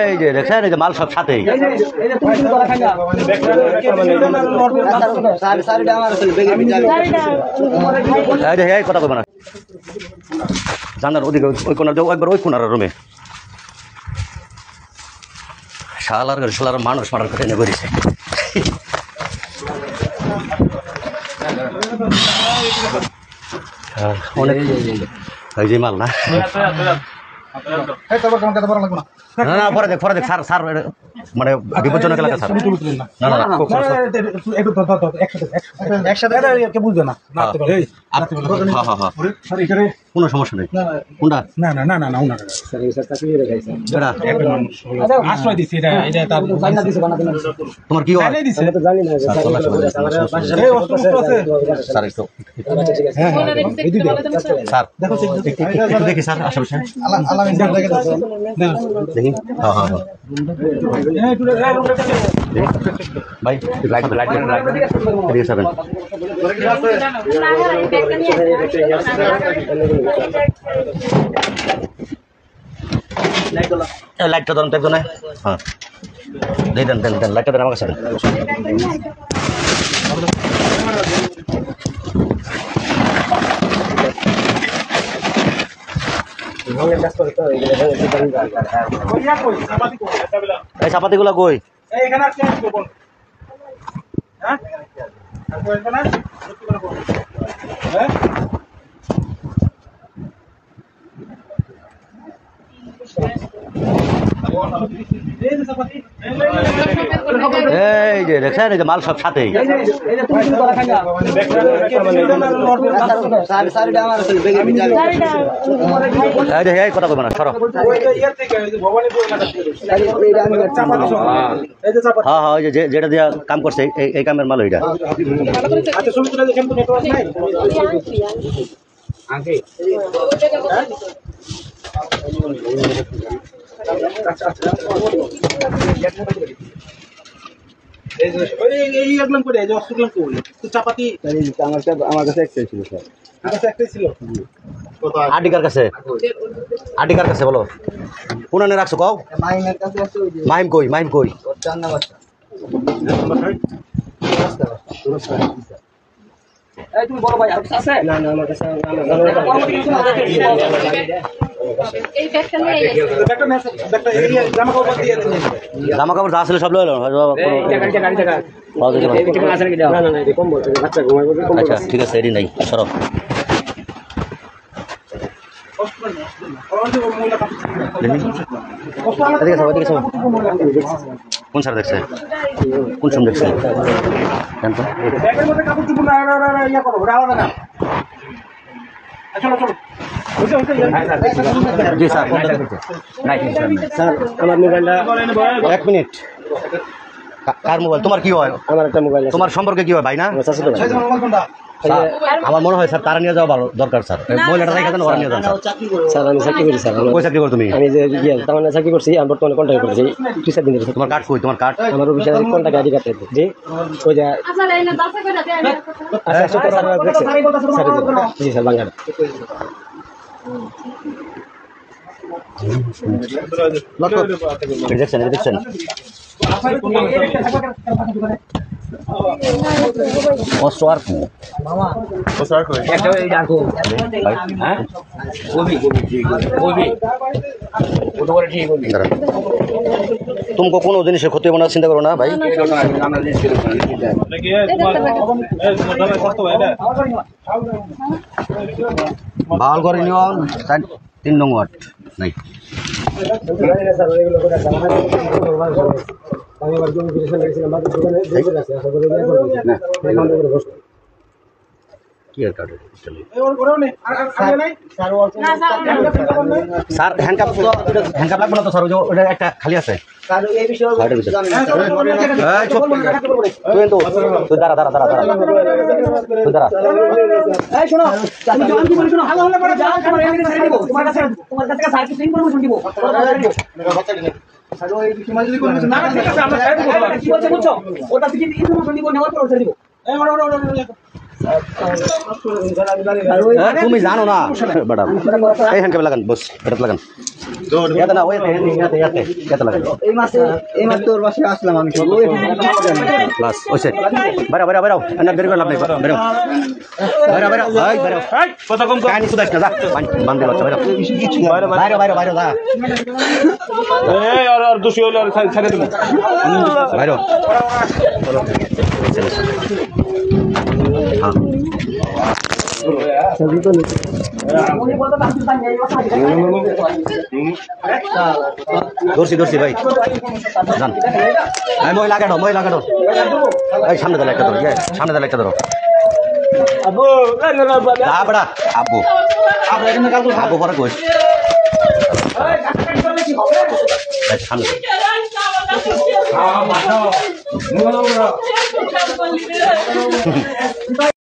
এই যে দেখছেন এই যে মাল সব সাথেই কথা কবে না জানার ওদিকে ওই কোনার একবার ওই কোনার রুমে শালার মানুষ মারার কথা এনে করেছে অনেক এই যে মাল না না না পরে দেখ স্যার মানে বিপজ্জনক এলাকা স্যার না না একসাথে বুঝবে না কোনো সমস্যা নেই কোনটা না না না না না তোমার কি হয় স্যার দেখি স্যার আশেপাশে দেখি ভাই লাইট লাইটটা ধরুন তো একজনে হ্যাঁ দেন লাইটটা দেন আমার কাছে এই চাপাতিগুলো কই এই যে দেখছেন এই যে মাল সব সাথেই কথা কবে না সরো হ্যাঁ হ্যাঁ ওই যে যেটা দিয়া কাম করছে এই কামের মাল ওইটা চাপাতি আমার কাছে একটাই ছিল স্যার আডিকার কাছে বলো কোনানে রাখছো কও মাহিম কই তুমি বলো ভাই আছে না না আমার কাছে জামা কাপড় যা ছিল সব লইল আচ্ছা ঠিক আছে এডি নাই সরো কোন স্যার দেখছে কোন সময় দেখছে জানতো জি স্যার স্যার আমার মোবাইলটা 1 মিনিট কার মোবাইল তোমার কি হয় আমার একটা মোবাইল তোমার সম্পর্কে কি হয় ভাই না আমার মনে হয় স্যার তারা নিয়ে যাওয়া ভালো দরকার স্যার মহিলাটা রেখে দেন ওরা নিয়ে যান স্যার আমি চাকরি করি স্যার কই চাকরি করো তুমি আমি যে তার মানে চাকরি করছি আমি বর্তমানে কন্ট্রাক্ট করছি 2-4 দিন ধরে তোমার কার্ড কই তোমার কার্ড আমার অফিসে কন্ট্রাক্ট আইডি কার্ড জি ওই যে আচ্ছা স্যার জি স্যার বাংলা দেখছেন অস্ত্র আর तुमको कोनो जिनिस क्षति होना चिंता करो ना भाई ভাল করে নিও 3 নং ওয়াট নাই স্যার হ্যান্ডকাপ লাগবে না তো স্যার ওটা একটা খালি আছে তুমি জানো না বেটা এইখানকে লাগান বস এটা লাগান ইয়াতে না ওইতে ইয়াতে লাগান এই মাস তোর বাসে আসলাম আমি বাস ওইসে বাইরে বাইরে বাইরে এন্ড বের করে লাভ নাই বাইরে বাইরে বাইরে ভাই বাইরে কথা কম কানি সুদাস না যা বান্ধে বাচ্চা বাইরে বাইরে বাইরে বাইরে যা এই আর দোষী হইলো আর ছেড়ে দেব বাইরে হ্যাঁ सभी तो দর্শি ভাই জান এই মই লাগানো এই সামনে দাও একটা ধরো সামনে দাও একটা ধরো আবু যা বড়া আবু আবু পরে কই সামনে